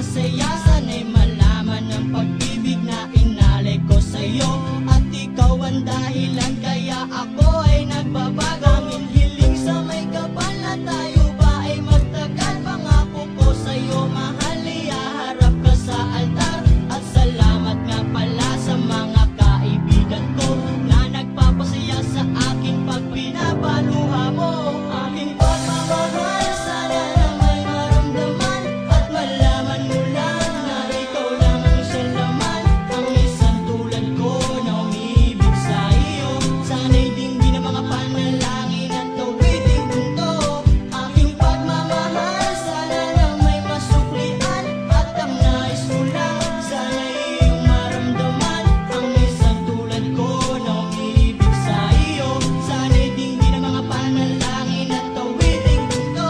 masaya. Sana'y malaman ang pag-ibig na inalay ko sa'yo. At ikaw ang dahilan kaya ako ay nagbabago. Aming hiling sa may kapal na tayo ba ay magtagal. Pangako ko sa'yo mahal, ihaharap ka sa altar. At salamat nga pala sa mga kaibigan ko na nagpapasaya sa akin pag pinapaluha mo. Aking pagmamahal, sana na may maramdaman at malaman mo lang na ikaw lang ang siya laman. Ang isang tulad ko na umiibig sa iyo. Sana'y dinggin ang mga panalangin at tawiting mundo. Aking pagmamahal, sana na may masuklian at ang nais ko lang, sana'y iyong maramdaman. Ang isang tulad ko na umiibig sa iyo. Sana'y dinggin ang mga panalangin at tawiting mundo.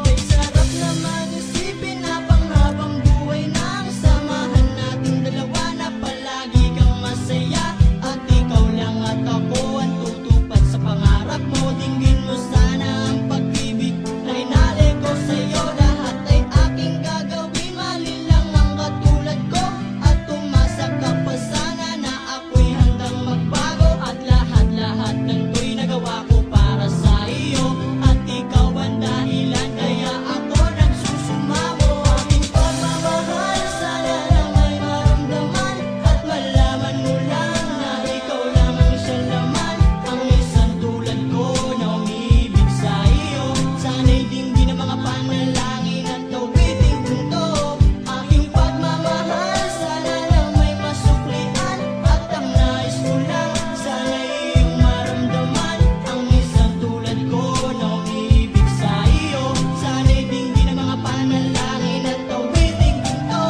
Kay sarap naman isipin na panghabang buhay na ang samahan nating dalawa, na palagi kang masaya at ikaw lang at ako ang tutupad sa pangarap mo. Dinggin mo sana ang pag-ibig na inalay ko sa'yo. Lahat ay aking gagawin, mali lang ang katulad ko. At umasa ka pa sana na ako'y handang magbago. At lahat-lahat ng to'y nagawa ko para sa iyo. At ikaw ang dahilan kaya ako nagsusumamo. Aking pagmamahal, sana na may maramdaman at malaman mo lang na ikaw lang ang siya laman. Ang isang tulad ko na umiibig sa iyo. Sana'y dinggin ang mga panalangin at tawiting mundo. Aking pagmamahal, sana na may masuklian at ang nais ko lang, sana'y iyong maramdaman. Ang isang tulad ko na umiibig sa iyo. Sana'y dinggin ang mga panalangin at tawiting mundo.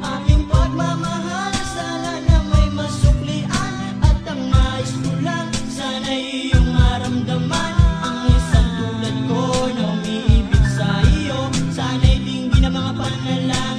Aking pagmamahal, sana na may masuklian at ang nais ko lang, sana'y iyong maramdaman. Ang isang tulad ko na umiibig sa iyo. Sana'y dinggin ang mga panalangin